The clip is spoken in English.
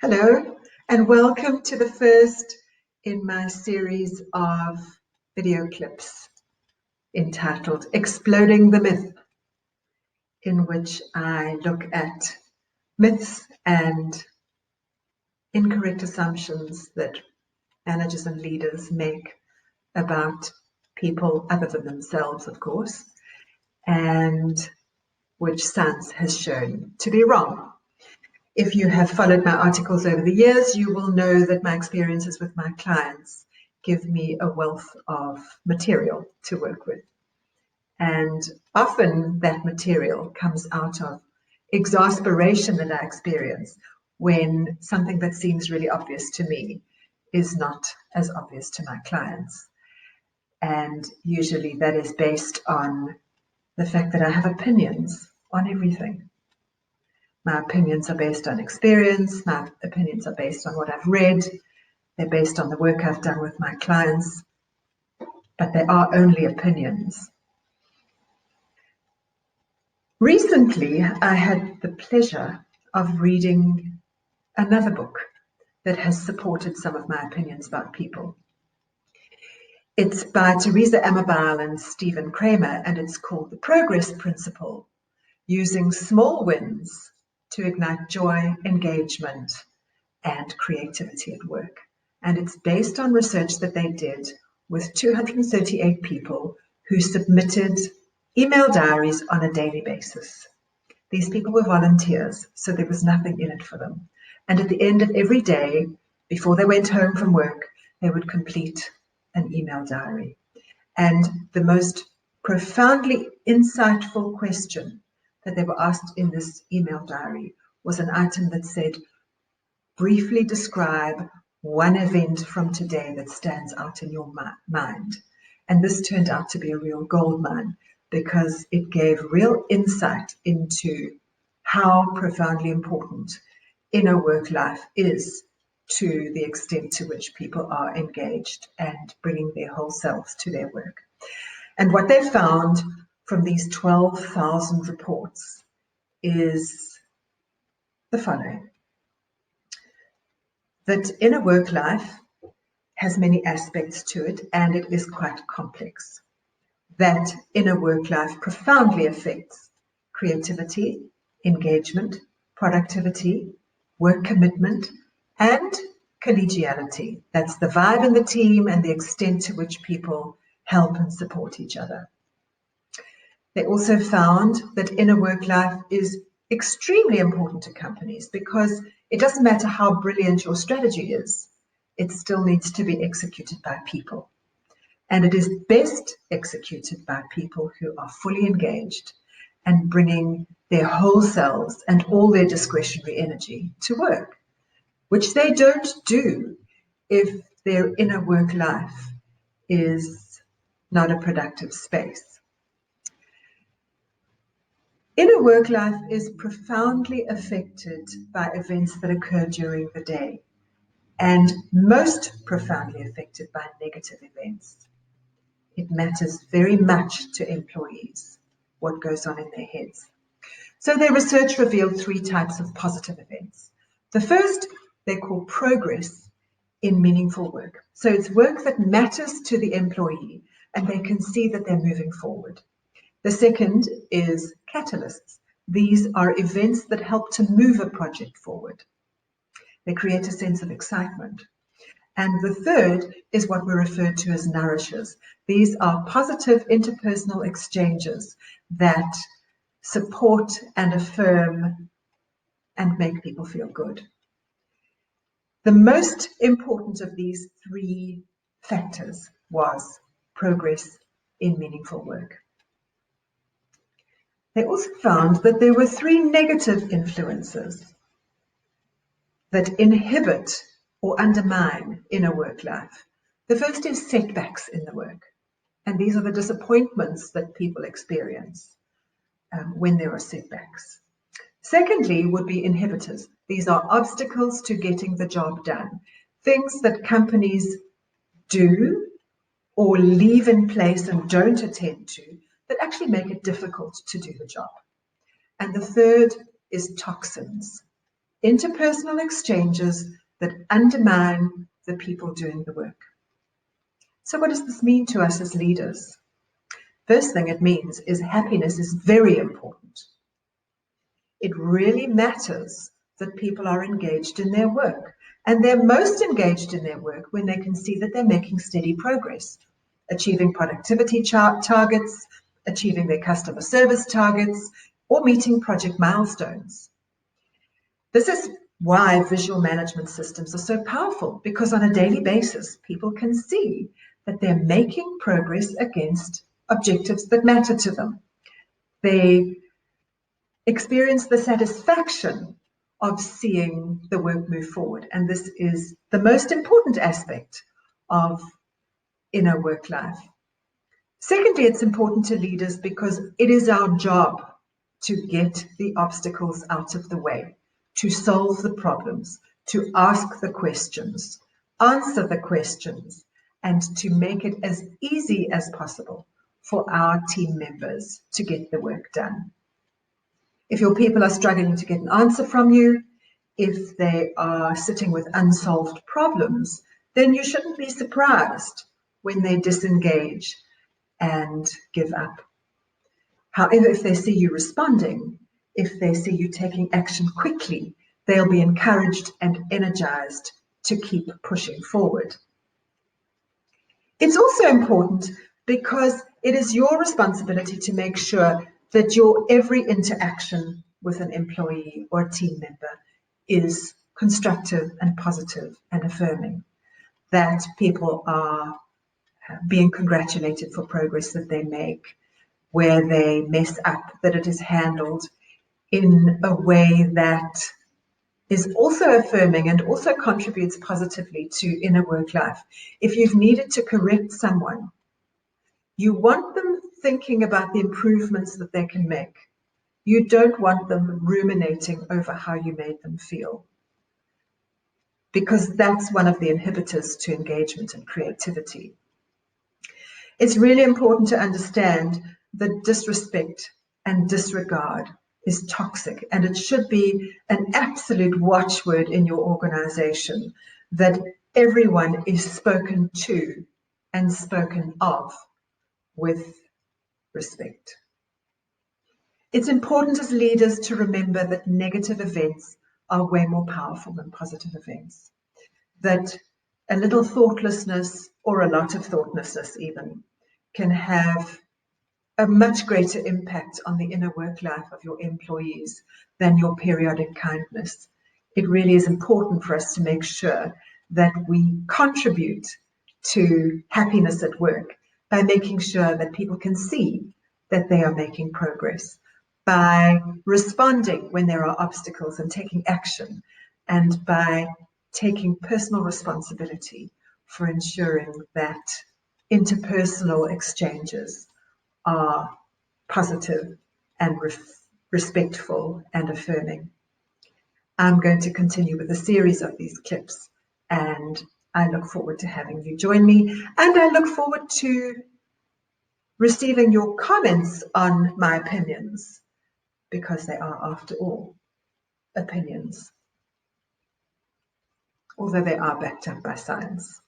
Hello, and welcome to the first in my series of video clips entitled Exploding the Myth, in which I look at myths and incorrect assumptions that managers and leaders make about people other than themselves, of course, and which science has shown to be wrong. If you have followed my articles over the years, you will know that my experiences with my clients give me a wealth of material to work with. And often that material comes out of exasperation that I experience when something that seems really obvious to me is not as obvious to my clients. And usually that is based on the fact that I have opinions on everything. My opinions are based on experience. My opinions are based on what I've read. They're based on the work I've done with my clients, but they are only opinions. Recently, I had the pleasure of reading another book that has supported some of my opinions about people. It's by Teresa Amabile and Stephen Kramer, and it's called The Progress Principle, Using Small Wins to Ignite Joy, Engagement, and Creativity at Work. And it's based on research that they did with 238 people who submitted email diaries on a daily basis. These people were volunteers, so there was nothing in it for them. And at the end of every day, before they went home from work, they would complete an email diary. And the most profoundly insightful question that they were asked in this email diary was an item that said, briefly describe one event from today that stands out in your mind. And this turned out to be a real goldmine because it gave real insight into how profoundly important inner work life is to the extent to which people are engaged and bringing their whole selves to their work. And what they found from these 12,000 reports is the following: that inner work life has many aspects to it, and it is quite complex. That inner work life profoundly affects creativity, engagement, productivity, work commitment, and collegiality. That's the vibe in the team and the extent to which people help and support each other. They also found that inner work life is extremely important to companies because it doesn't matter how brilliant your strategy is, it still needs to be executed by people. And it is best executed by people who are fully engaged and bringing their whole selves and all their discretionary energy to work, which they don't do if their inner work life is not a productive space. Inner work life is profoundly affected by events that occur during the day, and most profoundly affected by negative events. It matters very much to employees what goes on in their heads. So their research revealed 3 types of positive events. The first they call progress in meaningful work. So it's work that matters to the employee and they can see that they're moving forward. The second is catalysts. These are events that help to move a project forward. They create a sense of excitement. And the third is what we refer to as nourishers. These are positive interpersonal exchanges that support and affirm and make people feel good. The most important of these 3 factors was progress in meaningful work. They also found that there were 3 negative influences that inhibit or undermine inner work life. The first is setbacks in the work. And these are the disappointments that people experience when there are setbacks. Secondly would be inhibitors. These are obstacles to getting the job done. Things that companies do or leave in place and don't attend to that actually make it difficult to do the job. And the third is toxins. interpersonal exchanges that undermine the people doing the work. So what does this mean to us as leaders? First thing it means is happiness is very important. It really matters that people are engaged in their work. And they're most engaged in their work when they can see that they're making steady progress, achieving productivity targets, achieving their customer service targets, or meeting project milestones. This is why visual management systems are so powerful, because on a daily basis, people can see that they're making progress against objectives that matter to them. They experience the satisfaction of seeing the work move forward. And this is the most important aspect of inner work life. Secondly, it's important to leaders because it is our job to get the obstacles out of the way, to solve the problems, to ask the questions, answer the questions, and to make it as easy as possible for our team members to get the work done. If your people are struggling to get an answer from you, if they are sitting with unsolved problems, then you shouldn't be surprised when they disengage and give up. However, if they see you responding, if they see you taking action quickly, they'll be encouraged and energized to keep pushing forward. It's also important because it is your responsibility to make sure that your every interaction with an employee or a team member is constructive and positive and affirming, that people are being congratulated for progress that they make, where they mess up, that it is handled in a way that is also affirming and also contributes positively to inner work life. If you've needed to correct someone, you want them thinking about the improvements that they can make. You don't want them ruminating over how you made them feel, because that's one of the inhibitors to engagement and creativity. It's really important to understand that disrespect and disregard is toxic, and it should be an absolute watchword in your organization that everyone is spoken to and spoken of with respect. It's important as leaders to remember that negative events are way more powerful than positive events, that a little thoughtlessness or a lot of thoughtlessness even can have a much greater impact on the inner work life of your employees than your periodic kindness. It really is important for us to make sure that we contribute to happiness at work by making sure that people can see that they are making progress, by responding when there are obstacles and taking action, and by taking personal responsibility for ensuring that interpersonal exchanges are positive and respectful and affirming. I'm going to continue with a series of these clips, and I look forward to having you join me, and I look forward to receiving your comments on my opinions, because they are, after all, opinions, although they are backed up by science.